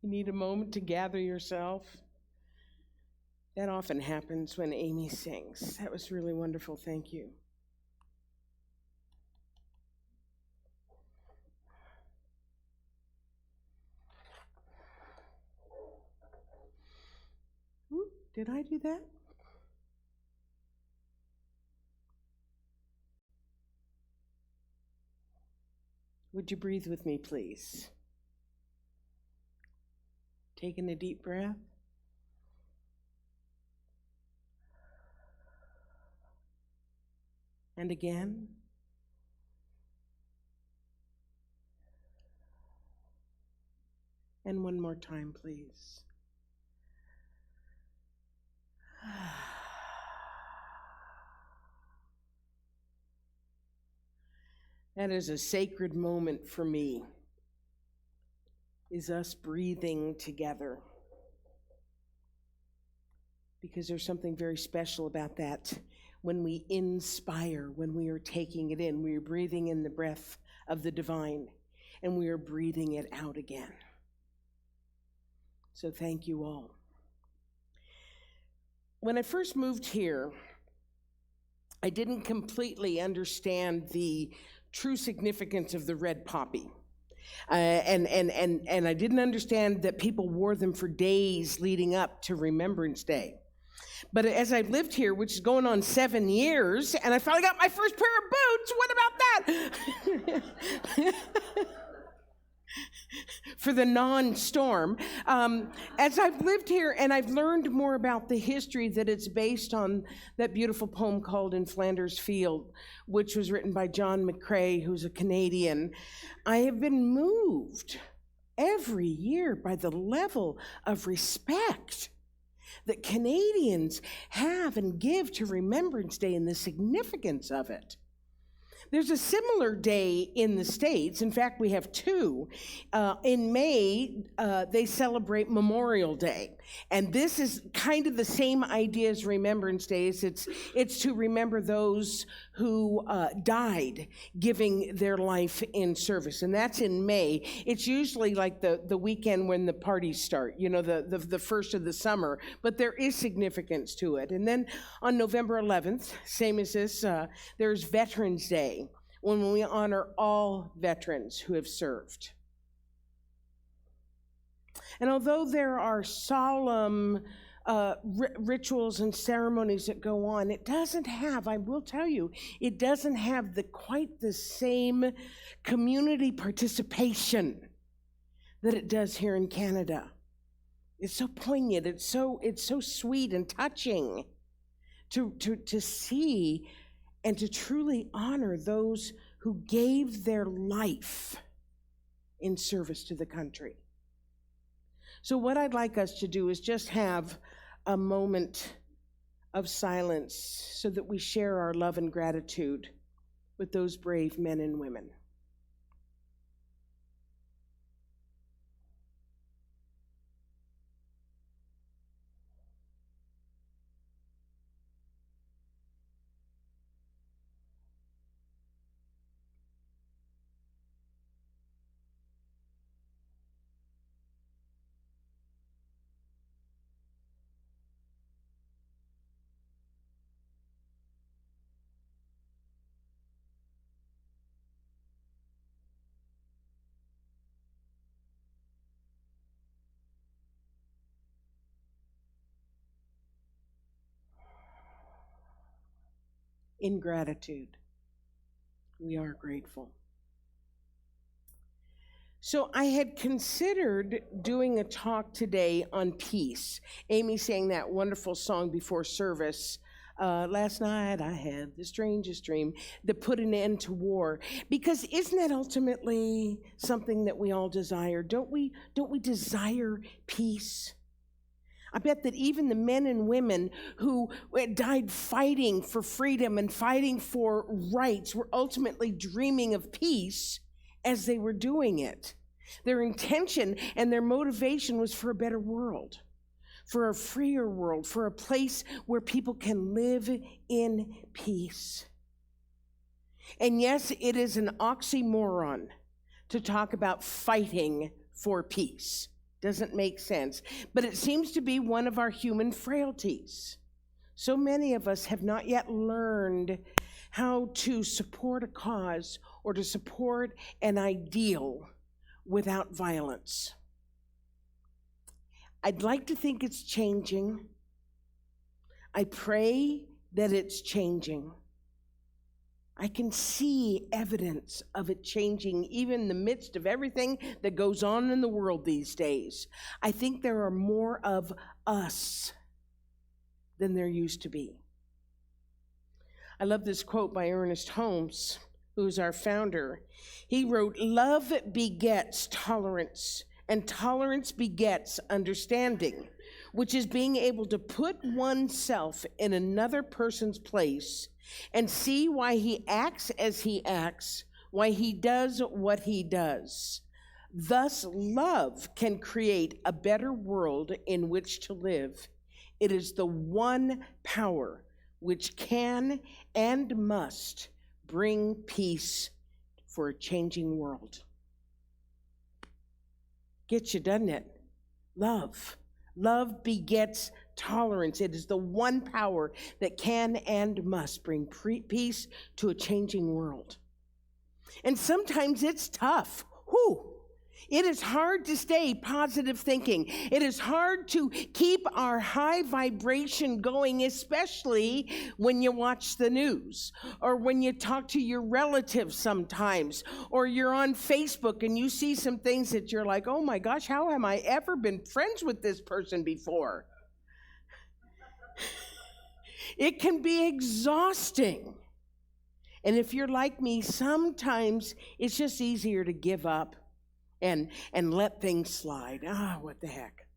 You need a moment to gather yourself. That often happens when Amy sings. That was really wonderful. Thank you. Ooh, did I do that? Would you breathe with me, please? Taking a deep breath. And again. And one more time, please. That is a sacred moment for me, is us breathing together. Because there's something very special about that. When we inspire, when we are taking it in, we are breathing in the breath of the divine, and we are breathing it out again. So thank you all. When I first moved here, I didn't completely understand the true significance of the red poppy. And I didn't understand that people wore them for days leading up to Remembrance Day. But as I've lived here, which is going on 7 years, and I finally got my first pair of boots, what about that? For the non-storm. As I've lived here and I've learned more about the history that it's based on that beautiful poem called In Flanders Field, which was written by John McCrae, who's a Canadian, I have been moved every year by the level of respect that Canadians have and give to Remembrance Day and the significance of it. There's a similar day in the States. In fact, we have two. In May, they celebrate Memorial Day. And this is kind of the same idea as Remembrance Day. It's to remember those who died giving their life in service. And that's in May. It's usually like the weekend when the parties start, the first of the summer. But there is significance to it. And then on November 11th, same as this, there's Veterans Day, when we honor all veterans who have served. And although there are solemn rituals and ceremonies that go on, it doesn't have, I will tell you, it doesn't have quite the same community participation that it does here in Canada. It's so poignant, it's so sweet and touching to see and to truly honor those who gave their life in service to the country. So what I'd like us to do is just have a moment of silence so that we share our love and gratitude with those brave men and women. In gratitude, we are grateful. So I had considered doing a talk today on peace. Amy sang that wonderful song before service. Last night I had the strangest dream that put an end to war. Because isn't that ultimately something that we all desire? Don't we desire peace? I bet that even the men and women who died fighting for freedom and fighting for rights were ultimately dreaming of peace as they were doing it. Their intention and their motivation was for a better world, for a freer world, for a place where people can live in peace. And yes, it is an oxymoron to talk about fighting for peace. Doesn't make sense. But it seems to be one of our human frailties. So many of us have not yet learned how to support a cause or to support an ideal without violence. I'd like to think it's changing. I pray that it's changing. I can see evidence of it changing even in the midst of everything that goes on in the world these days. I think there are more of us than there used to be. I love this quote by Ernest Holmes, who's our founder. He wrote, "Love begets tolerance, and tolerance begets understanding, which is being able to put oneself in another person's place and see why he acts as he acts, why he does what he does. Thus, love can create a better world in which to live. It is the one power which can and must bring peace for a changing world." Gets you, doesn't it? Love. Love begets tolerance. It is the one power that can and must bring peace to a changing world. And sometimes it's tough. Whew. It is hard to stay positive thinking. It is hard to keep our high vibration going, especially when you watch the news or when you talk to your relatives sometimes, or you're on Facebook and you see some things that you're like, oh my gosh, how have I ever been friends with this person before? It can be exhausting. And if you're like me, sometimes it's just easier to give up and let things slide. What the heck.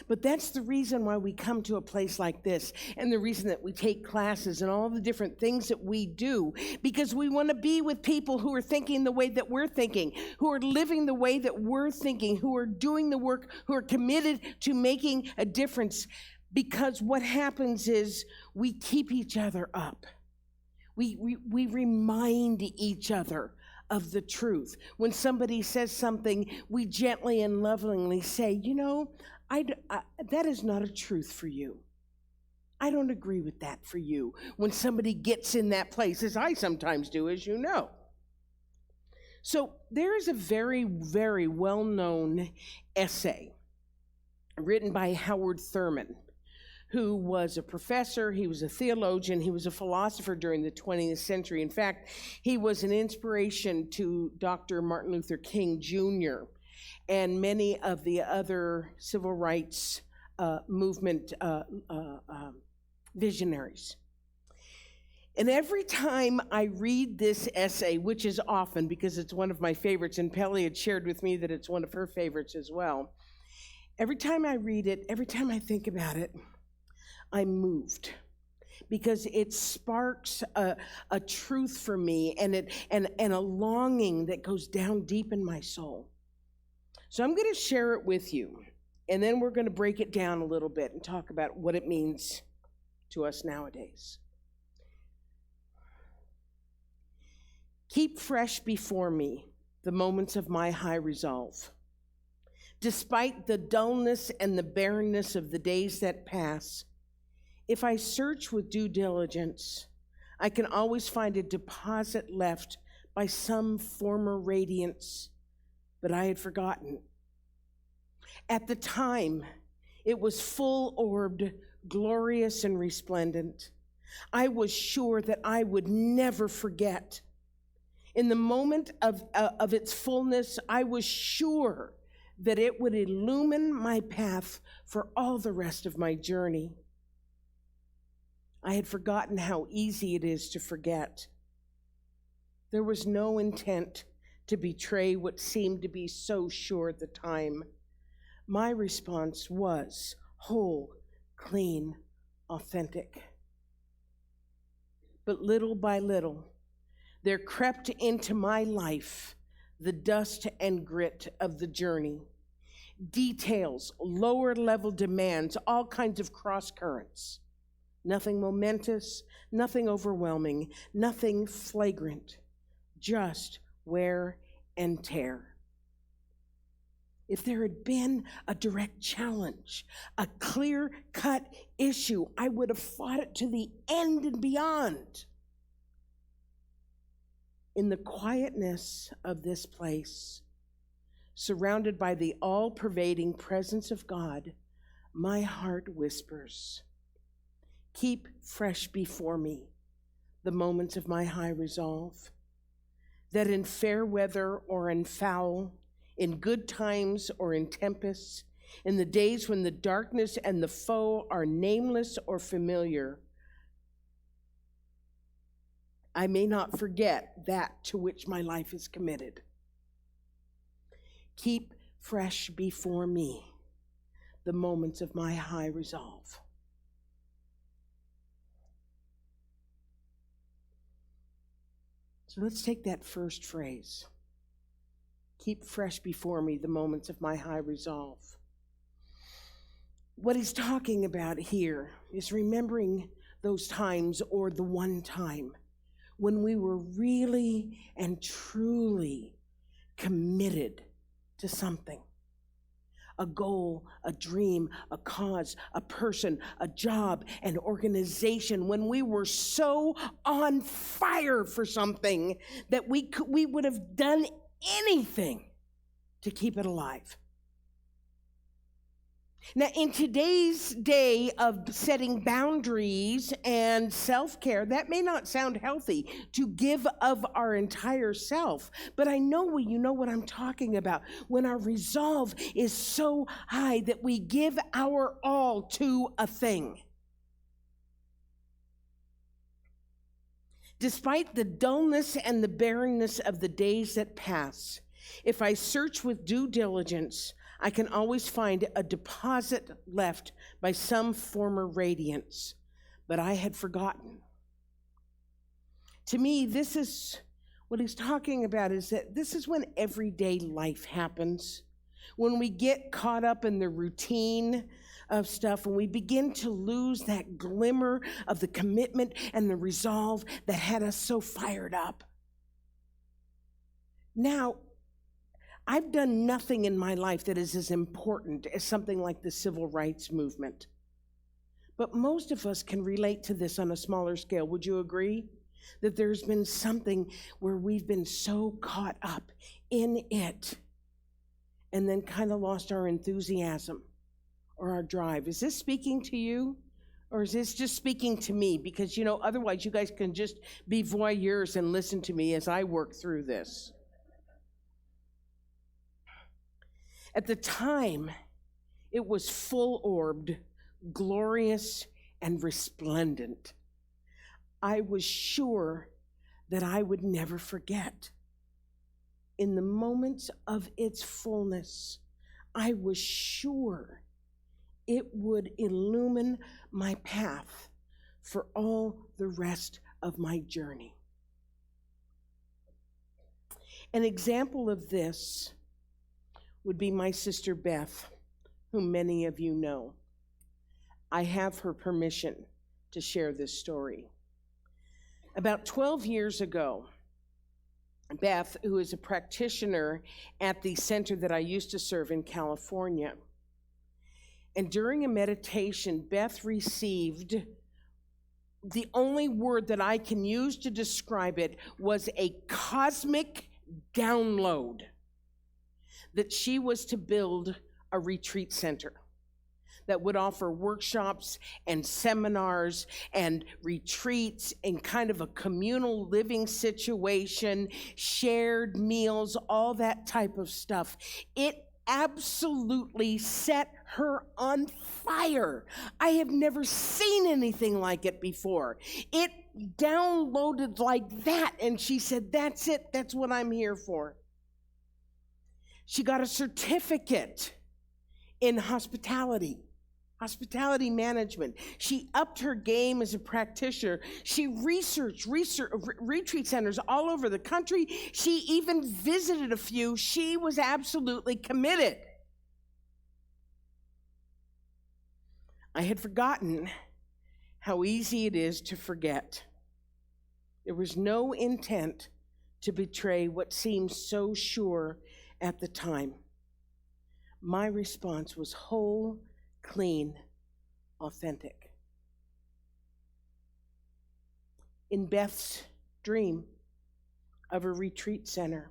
But that's the reason why we come to a place like this, and the reason that we take classes and all the different things that we do, because we want to be with people who are thinking the way that we're thinking, who are living the way that we're thinking, who are doing the work, who are committed to making a difference. Because what happens is we keep each other up. We remind each other of the truth. When somebody says something, we gently and lovingly say, you know, that is not a truth for you. I don't agree with that for you. When somebody gets in that place, as I sometimes do, as you know. So there is a very, very well-known essay written by Howard Thurman, who was a professor, he was a theologian, he was a philosopher during the 20th century. In fact, he was an inspiration to Dr. Martin Luther King Jr. and many of the other civil rights movement visionaries. And every time I read this essay, which is often because it's one of my favorites, and Pelly had shared with me that it's one of her favorites as well, every time I read it, every time I think about it, I'm moved, because it sparks a truth for me and a longing that goes down deep in my soul. So I'm going to share it with you, and then we're going to break it down a little bit and talk about what it means to us nowadays. Keep fresh before me the moments of my high resolve. Despite the dullness and the barrenness of the days that pass, if I search with due diligence, I can always find a deposit left by some former radiance, but I had forgotten. At the time, it was full-orbed, glorious, and resplendent. I was sure that I would never forget. In the moment of its fullness, I was sure that it would illumine my path for all the rest of my journey. I had forgotten how easy it is to forget. There was no intent to betray what seemed to be so sure at the time. My response was whole, clean, authentic. But little by little, there crept into my life the dust and grit of the journey. Details, lower level demands, all kinds of cross currents. Nothing momentous, nothing overwhelming, nothing flagrant, just wear and tear. if there had been a direct challenge, a clear-cut issue, I would have fought it to the end and beyond. In the quietness of this place, surrounded by the all-pervading presence of God, my heart whispers, keep fresh before me the moments of my high resolve, that in fair weather or in foul, in good times or in tempests, in the days when the darkness and the foe are nameless or familiar, I may not forget that to which my life is committed. Keep fresh before me the moments of my high resolve. So let's take that first phrase. Keep fresh before me the moments of my high resolve. What he's talking about here is remembering those times, or the one time, when we were really and truly committed to something. A goal, a dream, a cause, a person, a job, an organization, when we were so on fire for something that we would have done anything to keep it alive. Now, in today's day of setting boundaries and self-care, that may not sound healthy to give of our entire self, but I know you know what I'm talking about. When our resolve is so high that we give our all to a thing. Despite the dullness and the barrenness of the days that pass, if I search with due diligence, I can always find a deposit left by some former radiance, but I had forgotten. To me, this is what he's talking about, is that this is when everyday life happens. When we get caught up in the routine of stuff, when we begin to lose that glimmer of the commitment and the resolve that had us so fired up. Now, I've done nothing in my life that is as important as something like the civil rights movement. But most of us can relate to this on a smaller scale. Would you agree? That there's been something where we've been so caught up in it and then kind of lost our enthusiasm or our drive. Is this speaking to you? Or is this just speaking to me? Because, otherwise you guys can just be voyeurs and listen to me as I work through this. At the time, it was full-orbed, glorious, and resplendent. I was sure that I would never forget. In the moments of its fullness, I was sure it would illumine my path for all the rest of my journey. An example of this would be my sister Beth, whom many of you know. I have her permission to share this story. About 12 years ago, Beth, who is a practitioner at the center that I used to serve in California, and during a meditation, Beth received, the only word that I can use to describe it was a cosmic download, that she was to build a retreat center that would offer workshops and seminars and retreats in kind of a communal living situation, shared meals, all that type of stuff. It absolutely set her on fire. I have never seen anything like it before. It downloaded like that, and she said, that's it, that's what I'm here for. She got a certificate in hospitality management. She upped her game as a practitioner. She researched retreat centers all over the country. She even visited a few. She was absolutely committed. I had forgotten how easy it is to forget. There was no intent to betray what seemed so sure at the time. my response was whole, clean, authentic. In Beth's dream of a retreat center,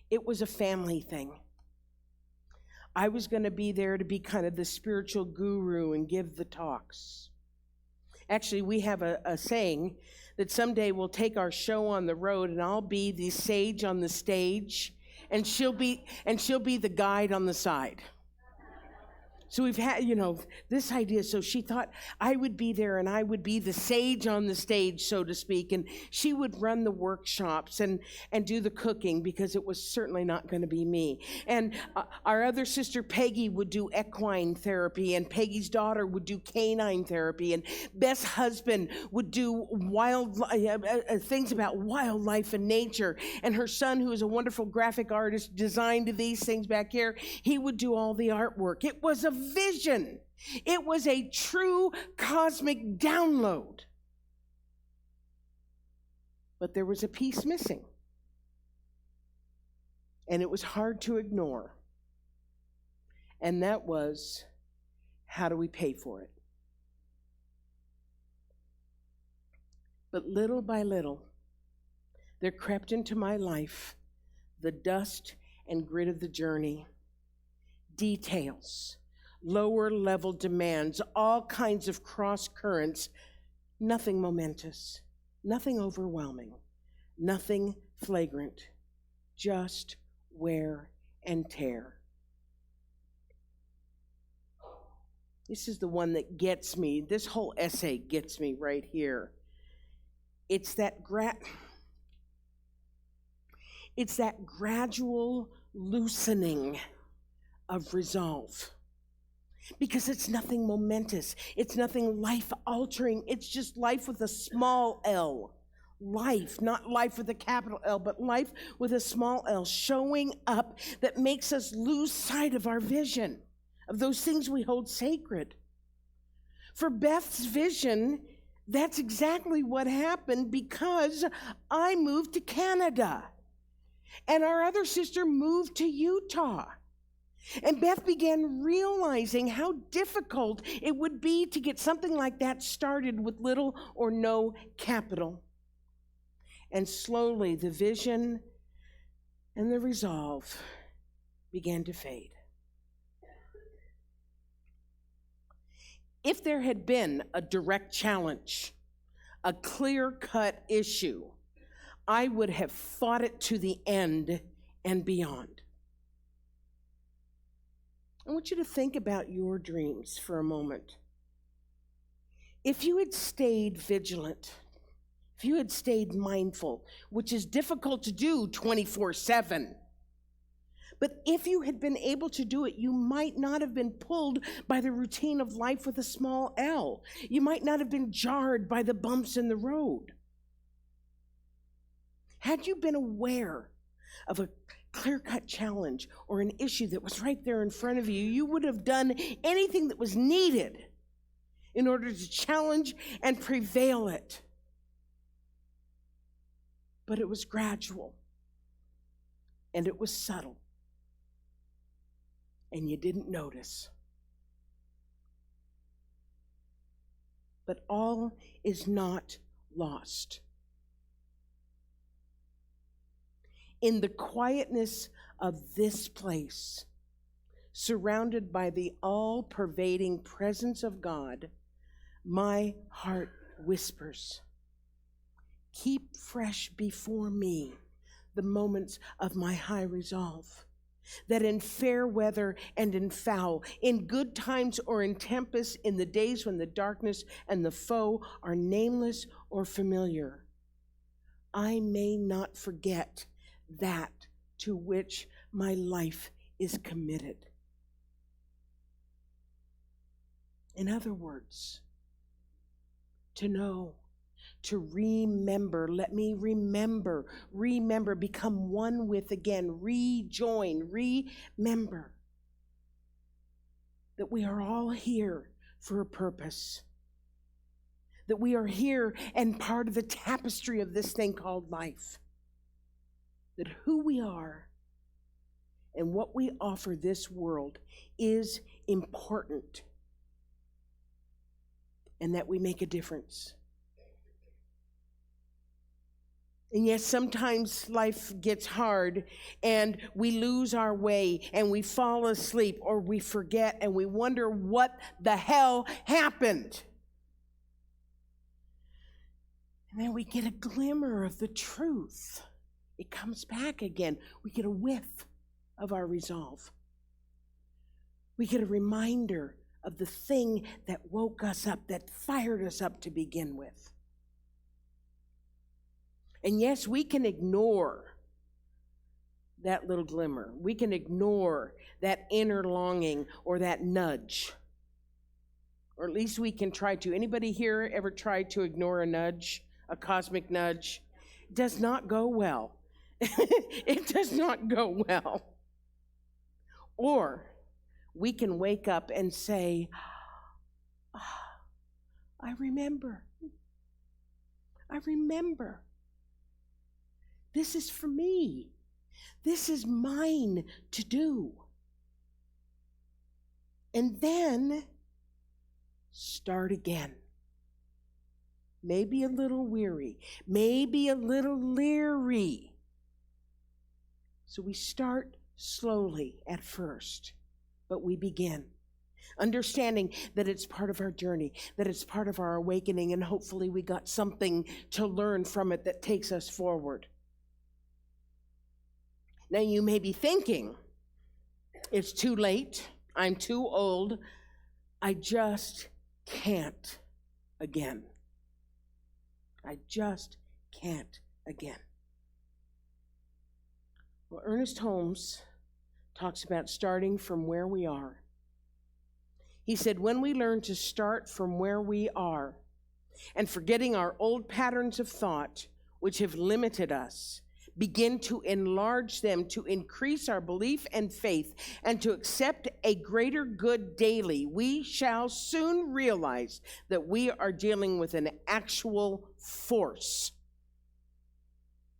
it was a family thing. I was going to be there to be kind of the spiritual guru and give the talks. Actually, we have a saying that someday we'll take our show on the road and I'll be the sage on the stage and she'll be the guide on the side. So we've had, this idea. So she thought I would be there and I would be the sage on the stage, so to speak. And she would run the workshops and do the cooking, because it was certainly not going to be me. And our other sister, Peggy, would do equine therapy, and Peggy's daughter would do canine therapy. And Beth's husband would do things about wildlife and nature. And her son, who is a wonderful graphic artist, designed these things back here. He would do all the artwork. It was a vision. It was a true cosmic download. But there was a piece missing. And it was hard to ignore. And that was, how do we pay for it? But little by little, there crept into my life the dust and grit of the journey, details, lower level demands, all kinds of cross currents, nothing momentous, nothing overwhelming, nothing flagrant, just wear and tear. This is the one that gets me. This whole essay gets me right here. It's that gradual loosening of resolve. Because it's nothing momentous. It's nothing life-altering. It's just life with a small L. Life, not life with a capital L, but life with a small L, showing up that makes us lose sight of our vision, of those things we hold sacred. For Beth's vision, that's exactly what happened, because I moved to Canada, and our other sister moved to Utah. And Beth began realizing how difficult it would be to get something like that started with little or no capital. And slowly the vision and the resolve began to fade. If there had been a direct challenge, a clear-cut issue, I would have fought it to the end and beyond. I want you to think about your dreams for a moment. If you had stayed vigilant, if you had stayed mindful, which is difficult to do 24/7, but if you had been able to do it, you might not have been pulled by the routine of life with a small L. You might not have been jarred by the bumps in the road. Had you been aware of a clear-cut challenge or an issue that was right there in front of you, you would have done anything that was needed in order to challenge and prevail it. But it was gradual, and it was subtle, and you didn't notice. But all is not lost. In the quietness of this place, surrounded by the all-pervading presence of God, my heart whispers, keep fresh before me the moments of my high resolve, that in fair weather and in foul, in good times or in tempests, in the days when the darkness and the foe are nameless or familiar, I may not forget that to which my life is committed. In other words, to know, to remember, let me remember, become one with again, rejoin, remember that we are all here for a purpose, that we are here and part of the tapestry of this thing called life. That who we are and what we offer this world is important, and that we make a difference. And yes, sometimes life gets hard and we lose our way and we fall asleep or we forget and we wonder what the hell happened. And then we get a glimmer of the truth. It comes back again. We get a whiff of our resolve. We get a reminder of the thing that woke us up, that fired us up to begin with. And yes, we can ignore that little glimmer. We can ignore that inner longing or that nudge. Or at least we can try to. Anybody here ever tried to ignore a nudge, a cosmic nudge? It does not go well. It does not go well. Or we can wake up and say, I remember. I remember. This is for me. This is mine to do. And then start again. Maybe a little weary, maybe a little leery. So we start slowly at first, but we begin. Understanding that it's part of our journey, that it's part of our awakening, and hopefully we got something to learn from it that takes us forward. Now you may be thinking, it's too late, I'm too old, I just can't again. I just can't again. Well, Ernest Holmes talks about starting from where we are. He said, when we learn to start from where we are and forgetting our old patterns of thought, which have limited us, begin to enlarge them, to increase our belief and faith, and to accept a greater good daily, we shall soon realize that we are dealing with an actual force.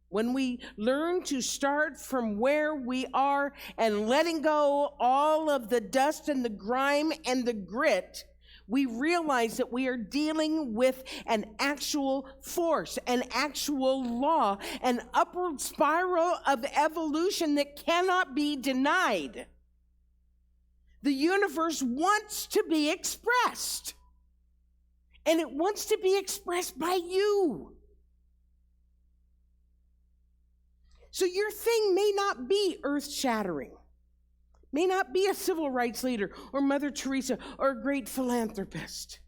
When we learn to start from where we are and letting go all of the dust and the grime and the grit, we realize that we are dealing with an actual force, an actual law, an upward spiral of evolution that cannot be denied. The universe wants to be expressed, and it wants to be expressed by you. So your thing may not be earth-shattering, may not be a civil rights leader or Mother Teresa or a great philanthropist.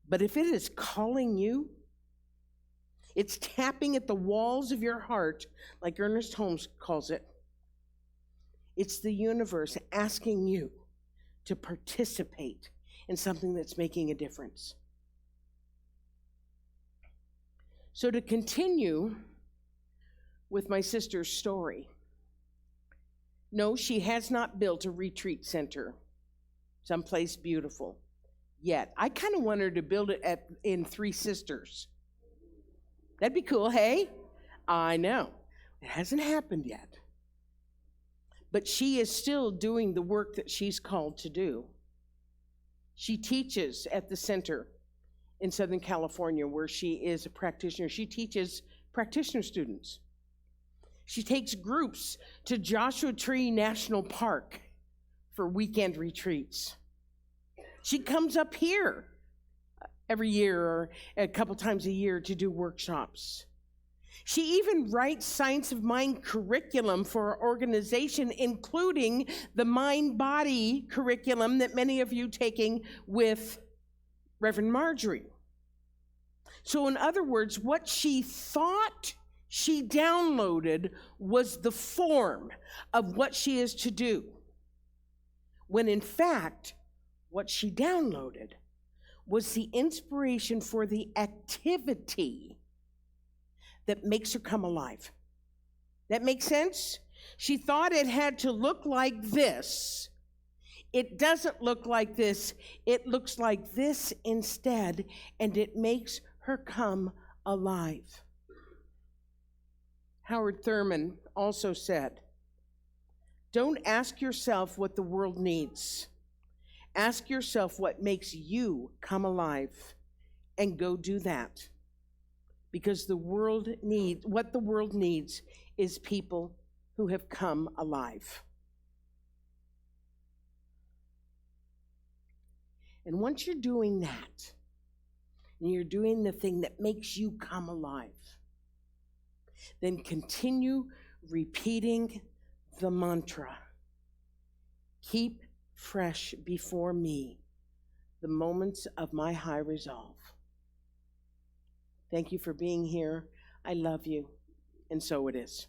But if it is calling you, it's tapping at the walls of your heart, like Ernest Holmes calls it. It's the universe asking you to participate in something that's making a difference. So to continue with my sister's story, no, she has not built a retreat center someplace beautiful yet. I kind of want her to build it in Three Sisters. That'd be cool, hey? I know. It hasn't happened yet. But she is still doing the work that she's called to do. She teaches at the center in Southern California where she is a practitioner. She teaches practitioner students. She takes groups to Joshua Tree National Park for weekend retreats. She comes up here every year or a couple times a year to do workshops. She even writes Science of Mind curriculum for our organization, including the mind-body curriculum that many of you taking with Reverend Marjorie. So in other words, what she thought she downloaded was the form of what she is to do, when in fact, what she downloaded was the inspiration for the activity that makes her come alive. That makes sense? She thought it had to look like this. It doesn't look like this. It looks like this instead, and it makes her come alive. Howard Thurman also said, Don't ask yourself what the world needs. Ask yourself what makes you come alive, and go do that. Because what the world needs is people who have come alive. And once you're doing that, and you're doing the thing that makes you come alive, then continue repeating the mantra. Keep fresh before me the moments of my high resolve. Thank you for being here. I love you, and so it is.